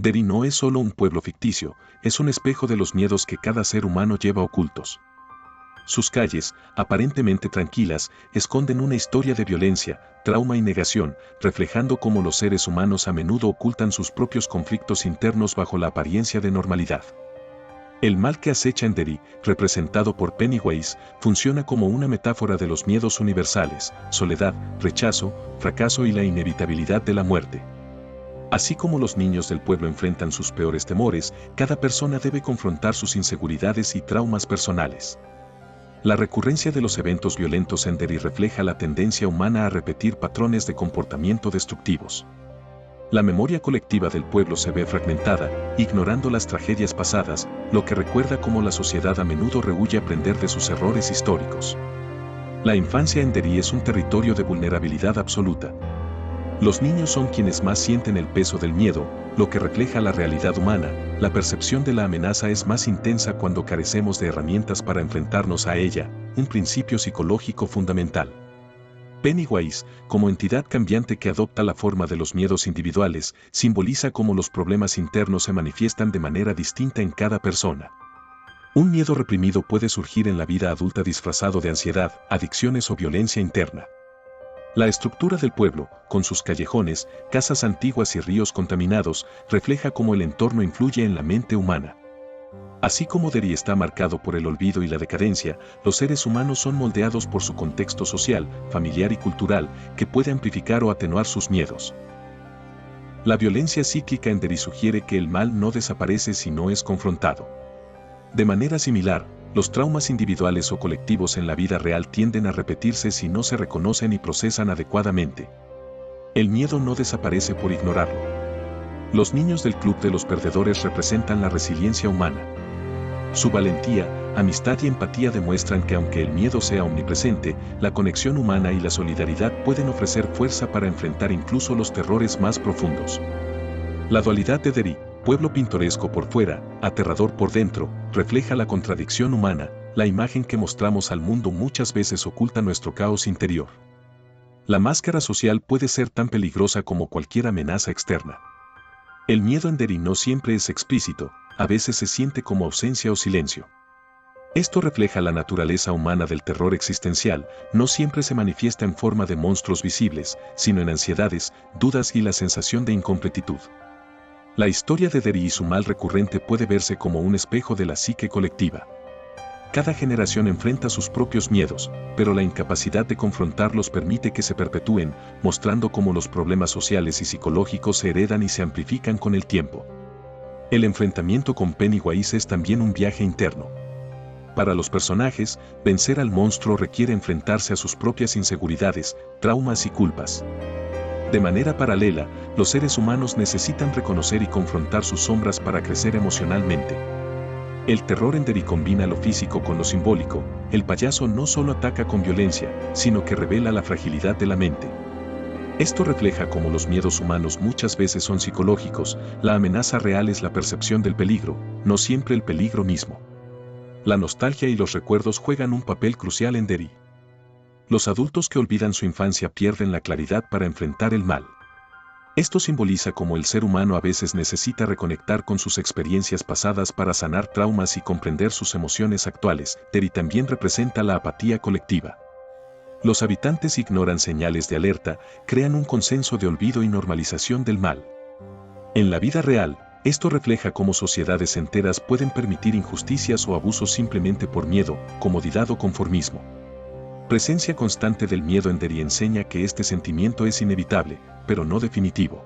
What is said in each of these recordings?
Derry no es solo un pueblo ficticio, es un espejo de los miedos que cada ser humano lleva ocultos. Sus calles, aparentemente tranquilas, esconden una historia de violencia, trauma y negación, reflejando cómo los seres humanos a menudo ocultan sus propios conflictos internos bajo la apariencia de normalidad. El mal que acecha en Derry, representado por Pennywise, funciona como una metáfora de los miedos universales: soledad, rechazo, fracaso y la inevitabilidad de la muerte. Así como los niños del pueblo enfrentan sus peores temores, cada persona debe confrontar sus inseguridades y traumas personales. La recurrencia de los eventos violentos en Derry refleja la tendencia humana a repetir patrones de comportamiento destructivos. La memoria colectiva del pueblo se ve fragmentada, ignorando las tragedias pasadas, lo que recuerda cómo la sociedad a menudo rehúye aprender de sus errores históricos. La infancia en Derry es un territorio de vulnerabilidad absoluta. Los niños son quienes más sienten el peso del miedo, lo que refleja la realidad humana. La percepción de la amenaza es más intensa cuando carecemos de herramientas para enfrentarnos a ella, un principio psicológico fundamental. Pennywise, como entidad cambiante que adopta la forma de los miedos individuales, simboliza cómo los problemas internos se manifiestan de manera distinta en cada persona. Un miedo reprimido puede surgir en la vida adulta disfrazado de ansiedad, adicciones o violencia interna. La estructura del pueblo, con sus callejones, casas antiguas y ríos contaminados, refleja cómo el entorno influye en la mente humana. Así como Derry está marcado por el olvido y la decadencia, los seres humanos son moldeados por su contexto social, familiar y cultural, que puede amplificar o atenuar sus miedos. La violencia cíclica en Derry sugiere que el mal no desaparece si no es confrontado. De manera similar, los traumas individuales o colectivos en la vida real tienden a repetirse si no se reconocen y procesan adecuadamente. El miedo no desaparece por ignorarlo. Los niños del Club de los Perdedores representan la resiliencia humana. Su valentía, amistad y empatía demuestran que aunque el miedo sea omnipresente, la conexión humana y la solidaridad pueden ofrecer fuerza para enfrentar incluso los terrores más profundos. La dualidad de Derry, pueblo pintoresco por fuera, aterrador por dentro, refleja la contradicción humana. La imagen que mostramos al mundo muchas veces oculta nuestro caos interior. La máscara social puede ser tan peligrosa como cualquier amenaza externa. El miedo en Derry no siempre es explícito, a veces se siente como ausencia o silencio. Esto refleja la naturaleza humana del terror existencial. No siempre se manifiesta en forma de monstruos visibles, sino en ansiedades, dudas y la sensación de incompletitud. La historia de Derry y su mal recurrente puede verse como un espejo de la psique colectiva. Cada generación enfrenta sus propios miedos, pero la incapacidad de confrontarlos permite que se perpetúen, mostrando cómo los problemas sociales y psicológicos se heredan y se amplifican con el tiempo. El enfrentamiento con Pennywise es también un viaje interno. Para los personajes, vencer al monstruo requiere enfrentarse a sus propias inseguridades, traumas y culpas. De manera paralela, los seres humanos necesitan reconocer y confrontar sus sombras para crecer emocionalmente. El terror en Derry combina lo físico con lo simbólico. El payaso no solo ataca con violencia, sino que revela la fragilidad de la mente. Esto refleja cómo los miedos humanos muchas veces son psicológicos. La amenaza real es la percepción del peligro, no siempre el peligro mismo. La nostalgia y los recuerdos juegan un papel crucial en Derry. Los adultos que olvidan su infancia pierden la claridad para enfrentar el mal. Esto simboliza cómo el ser humano a veces necesita reconectar con sus experiencias pasadas para sanar traumas y comprender sus emociones actuales. Derry también representa la apatía colectiva. Los habitantes ignoran señales de alerta, crean un consenso de olvido y normalización del mal. En la vida real, esto refleja cómo sociedades enteras pueden permitir injusticias o abusos simplemente por miedo, comodidad o conformismo. Presencia constante del miedo en Derry enseña que este sentimiento es inevitable, pero no definitivo.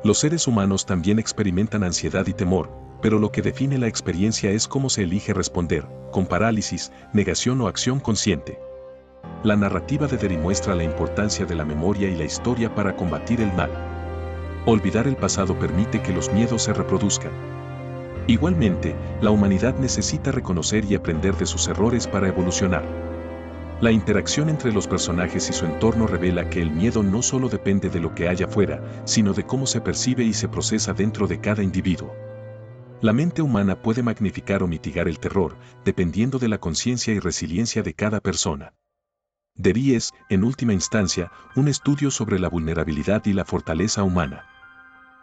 Los seres humanos también experimentan ansiedad y temor, pero lo que define la experiencia es cómo se elige responder, con parálisis, negación o acción consciente. La narrativa de Derry muestra la importancia de la memoria y la historia para combatir el mal. Olvidar el pasado permite que los miedos se reproduzcan. Igualmente, la humanidad necesita reconocer y aprender de sus errores para evolucionar. La interacción entre los personajes y su entorno revela que el miedo no solo depende de lo que haya afuera, sino de cómo se percibe y se procesa dentro de cada individuo. La mente humana puede magnificar o mitigar el terror, dependiendo de la conciencia y resiliencia de cada persona. Derry es, en última instancia, un estudio sobre la vulnerabilidad y la fortaleza humana.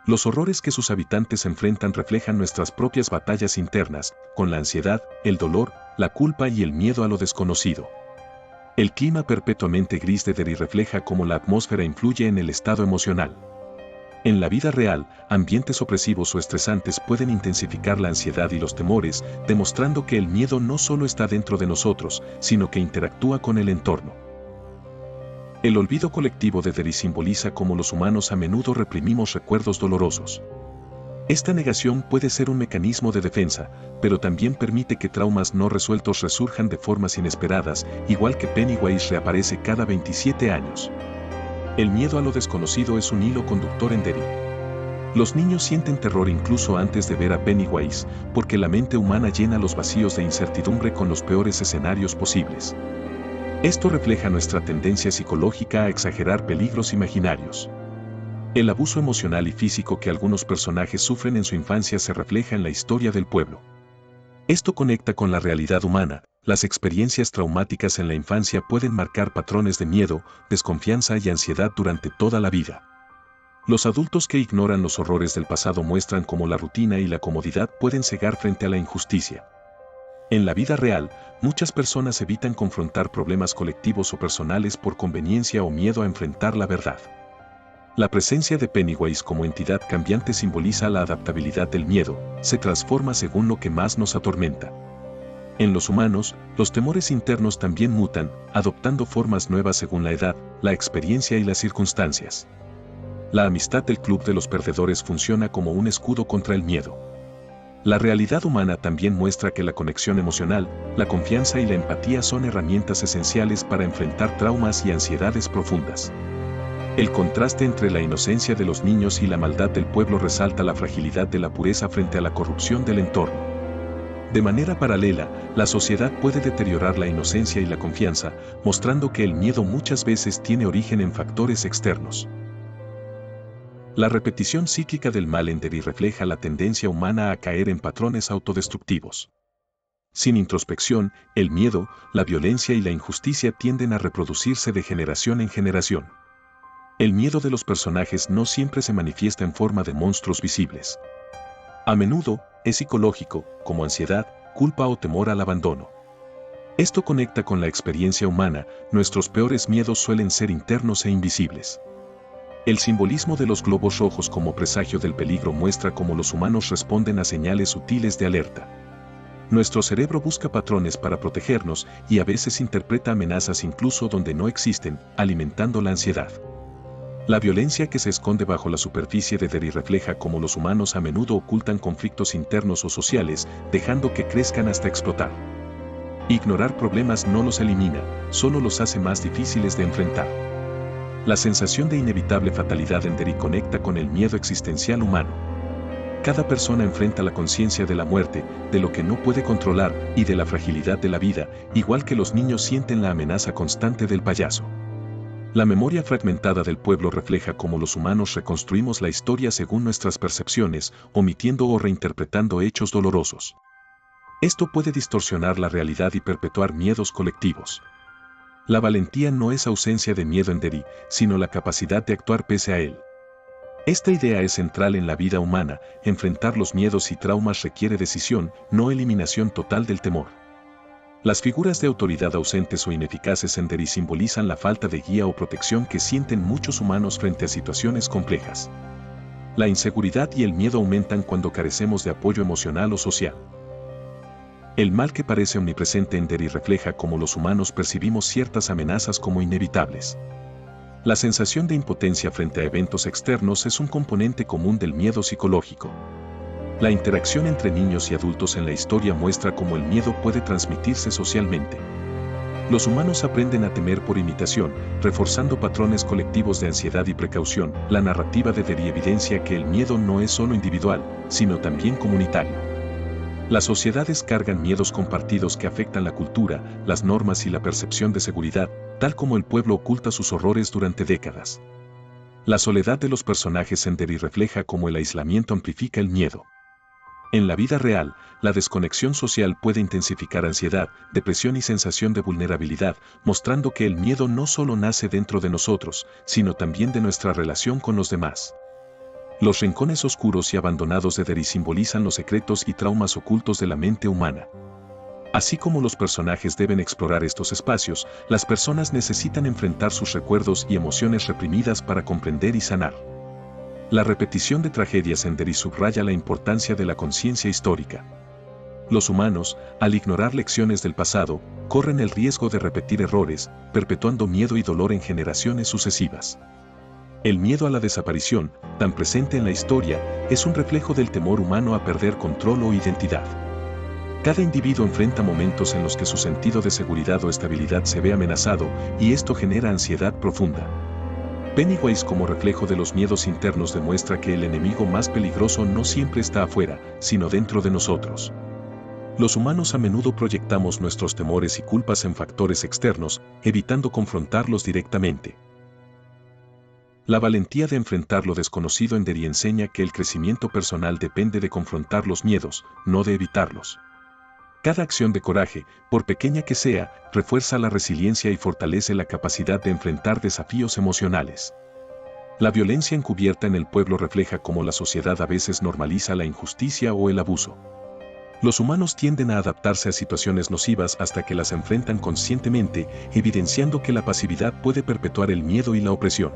Los horrores que sus habitantes enfrentan reflejan nuestras propias batallas internas, con la ansiedad, el dolor, la culpa y el miedo a lo desconocido. El clima perpetuamente gris de Derry refleja cómo la atmósfera influye en el estado emocional. En la vida real, ambientes opresivos o estresantes pueden intensificar la ansiedad y los temores, demostrando que el miedo no solo está dentro de nosotros, sino que interactúa con el entorno. El olvido colectivo de Derry simboliza cómo los humanos a menudo reprimimos recuerdos dolorosos. Esta negación puede ser un mecanismo de defensa, pero también permite que traumas no resueltos resurjan de formas inesperadas, igual que Pennywise reaparece cada 27 años. El miedo a lo desconocido es un hilo conductor en Derry. Los niños sienten terror incluso antes de ver a Pennywise, porque la mente humana llena los vacíos de incertidumbre con los peores escenarios posibles. Esto refleja nuestra tendencia psicológica a exagerar peligros imaginarios. El abuso emocional y físico que algunos personajes sufren en su infancia se refleja en la historia del pueblo. Esto conecta con la realidad humana. Las experiencias traumáticas en la infancia pueden marcar patrones de miedo, desconfianza y ansiedad durante toda la vida. Los adultos que ignoran los horrores del pasado muestran cómo la rutina y la comodidad pueden cegar frente a la injusticia. En la vida real, muchas personas evitan confrontar problemas colectivos o personales por conveniencia o miedo a enfrentar la verdad. La presencia de Pennywise como entidad cambiante simboliza la adaptabilidad del miedo, se transforma según lo que más nos atormenta. En los humanos, los temores internos también mutan, adoptando formas nuevas según la edad, la experiencia y las circunstancias. La amistad del Club de los Perdedores funciona como un escudo contra el miedo. La realidad humana también muestra que la conexión emocional, la confianza y la empatía son herramientas esenciales para enfrentar traumas y ansiedades profundas. El contraste entre la inocencia de los niños y la maldad del pueblo resalta la fragilidad de la pureza frente a la corrupción del entorno. De manera paralela, la sociedad puede deteriorar la inocencia y la confianza, mostrando que el miedo muchas veces tiene origen en factores externos. La repetición cíclica del mal en Derry refleja la tendencia humana a caer en patrones autodestructivos. Sin introspección, el miedo, la violencia y la injusticia tienden a reproducirse de generación en generación. El miedo de los personajes no siempre se manifiesta en forma de monstruos visibles. A menudo, es psicológico, como ansiedad, culpa o temor al abandono. Esto conecta con la experiencia humana, nuestros peores miedos suelen ser internos e invisibles. El simbolismo de los globos rojos como presagio del peligro muestra cómo los humanos responden a señales sutiles de alerta. Nuestro cerebro busca patrones para protegernos y a veces interpreta amenazas incluso donde no existen, alimentando la ansiedad. La violencia que se esconde bajo la superficie de Derry refleja cómo los humanos a menudo ocultan conflictos internos o sociales, dejando que crezcan hasta explotar. Ignorar problemas no los elimina, solo los hace más difíciles de enfrentar. La sensación de inevitable fatalidad en Derry conecta con el miedo existencial humano. Cada persona enfrenta la conciencia de la muerte, de lo que no puede controlar y de la fragilidad de la vida, igual que los niños sienten la amenaza constante del payaso. La memoria fragmentada del pueblo refleja cómo los humanos reconstruimos la historia según nuestras percepciones, omitiendo o reinterpretando hechos dolorosos. Esto puede distorsionar la realidad y perpetuar miedos colectivos. La valentía no es ausencia de miedo en Derry, sino la capacidad de actuar pese a él. Esta idea es central en la vida humana. Enfrentar los miedos y traumas requiere decisión, no eliminación total del temor. Las figuras de autoridad ausentes o ineficaces en Derry simbolizan la falta de guía o protección que sienten muchos humanos frente a situaciones complejas. La inseguridad y el miedo aumentan cuando carecemos de apoyo emocional o social. El mal que parece omnipresente en Derry refleja cómo los humanos percibimos ciertas amenazas como inevitables. La sensación de impotencia frente a eventos externos es un componente común del miedo psicológico. La interacción entre niños y adultos en la historia muestra cómo el miedo puede transmitirse socialmente. Los humanos aprenden a temer por imitación, reforzando patrones colectivos de ansiedad y precaución. La narrativa de Derry evidencia que el miedo no es solo individual, sino también comunitario. Las sociedades cargan miedos compartidos que afectan la cultura, las normas y la percepción de seguridad, tal como el pueblo oculta sus horrores durante décadas. La soledad de los personajes en Derry refleja cómo el aislamiento amplifica el miedo. En la vida real, la desconexión social puede intensificar ansiedad, depresión y sensación de vulnerabilidad, mostrando que el miedo no solo nace dentro de nosotros, sino también de nuestra relación con los demás. Los rincones oscuros y abandonados de Derry simbolizan los secretos y traumas ocultos de la mente humana. Así como los personajes deben explorar estos espacios, las personas necesitan enfrentar sus recuerdos y emociones reprimidas para comprender y sanar. La repetición de tragedias en Derry subraya la importancia de la conciencia histórica. Los humanos, al ignorar lecciones del pasado, corren el riesgo de repetir errores, perpetuando miedo y dolor en generaciones sucesivas. El miedo a la desaparición, tan presente en la historia, es un reflejo del temor humano a perder control o identidad. Cada individuo enfrenta momentos en los que su sentido de seguridad o estabilidad se ve amenazado, y esto genera ansiedad profunda. Pennywise, como reflejo de los miedos internos, demuestra que el enemigo más peligroso no siempre está afuera, sino dentro de nosotros. Los humanos a menudo proyectamos nuestros temores y culpas en factores externos, evitando confrontarlos directamente. La valentía de enfrentar lo desconocido en Derry enseña que el crecimiento personal depende de confrontar los miedos, no de evitarlos. Cada acción de coraje, por pequeña que sea, refuerza la resiliencia y fortalece la capacidad de enfrentar desafíos emocionales. La violencia encubierta en el pueblo refleja cómo la sociedad a veces normaliza la injusticia o el abuso. Los humanos tienden a adaptarse a situaciones nocivas hasta que las enfrentan conscientemente, evidenciando que la pasividad puede perpetuar el miedo y la opresión.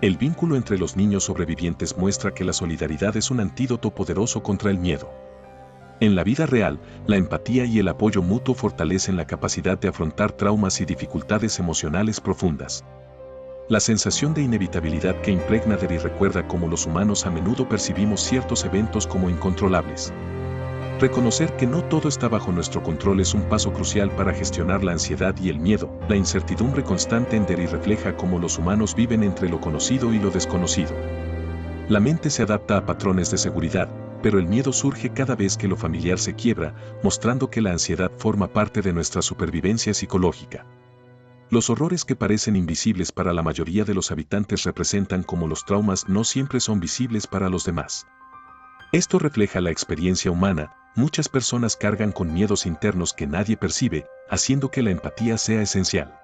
El vínculo entre los niños sobrevivientes muestra que la solidaridad es un antídoto poderoso contra el miedo. En la vida real, la empatía y el apoyo mutuo fortalecen la capacidad de afrontar traumas y dificultades emocionales profundas. La sensación de inevitabilidad que impregna Derry recuerda cómo los humanos a menudo percibimos ciertos eventos como incontrolables. Reconocer que no todo está bajo nuestro control es un paso crucial para gestionar la ansiedad y el miedo. La incertidumbre constante en Derry refleja cómo los humanos viven entre lo conocido y lo desconocido. La mente se adapta a patrones de seguridad, pero el miedo surge cada vez que lo familiar se quiebra, mostrando que la ansiedad forma parte de nuestra supervivencia psicológica. Los horrores que parecen invisibles para la mayoría de los habitantes representan cómo los traumas no siempre son visibles para los demás. Esto refleja la experiencia humana. Muchas personas cargan con miedos internos que nadie percibe, haciendo que la empatía sea esencial.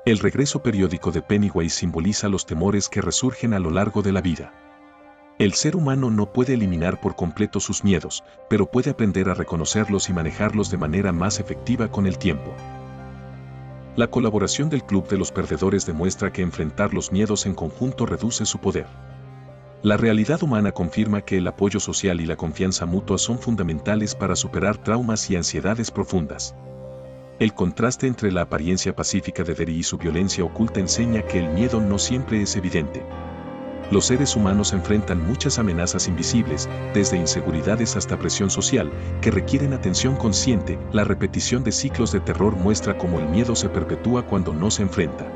El regreso periódico de Pennywise simboliza los temores que resurgen a lo largo de la vida. El ser humano no puede eliminar por completo sus miedos, pero puede aprender a reconocerlos y manejarlos de manera más efectiva con el tiempo. La colaboración del Club de los Perdedores demuestra que enfrentar los miedos en conjunto reduce su poder. La realidad humana confirma que el apoyo social y la confianza mutua son fundamentales para superar traumas y ansiedades profundas. El contraste entre la apariencia pacífica de Derry y su violencia oculta enseña que el miedo no siempre es evidente. Los seres humanos enfrentan muchas amenazas invisibles, desde inseguridades hasta presión social, que requieren atención consciente. La repetición de ciclos de terror muestra cómo el miedo se perpetúa cuando no se enfrenta.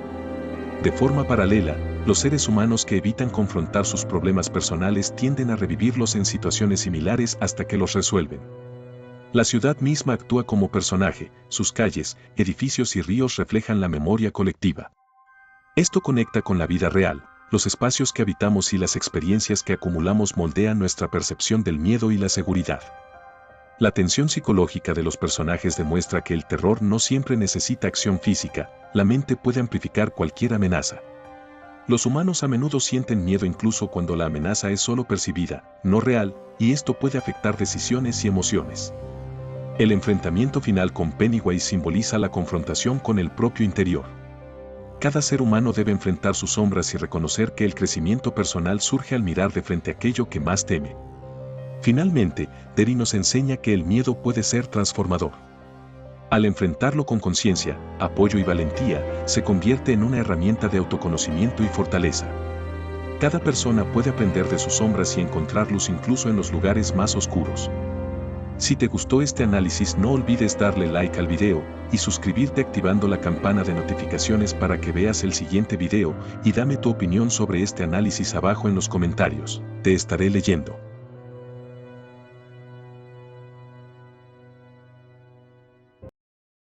De forma paralela, los seres humanos que evitan confrontar sus problemas personales tienden a revivirlos en situaciones similares hasta que los resuelven. La ciudad misma actúa como personaje, sus calles, edificios y ríos reflejan la memoria colectiva. Esto conecta con la vida real. Los espacios que habitamos y las experiencias que acumulamos moldean nuestra percepción del miedo y la seguridad. La tensión psicológica de los personajes demuestra que el terror no siempre necesita acción física, la mente puede amplificar cualquier amenaza. Los humanos a menudo sienten miedo incluso cuando la amenaza es solo percibida, no real, y esto puede afectar decisiones y emociones. El enfrentamiento final con Pennywise simboliza la confrontación con el propio interior. Cada ser humano debe enfrentar sus sombras y reconocer que el crecimiento personal surge al mirar de frente aquello que más teme. Finalmente, Derry nos enseña que el miedo puede ser transformador. Al enfrentarlo con conciencia, apoyo y valentía, se convierte en una herramienta de autoconocimiento y fortaleza. Cada persona puede aprender de sus sombras y encontrar luz incluso en los lugares más oscuros. Si te gustó este análisis, no olvides darle like al video y suscribirte activando la campana de notificaciones para que veas el siguiente video, y dame tu opinión sobre este análisis abajo en los comentarios. Te estaré leyendo.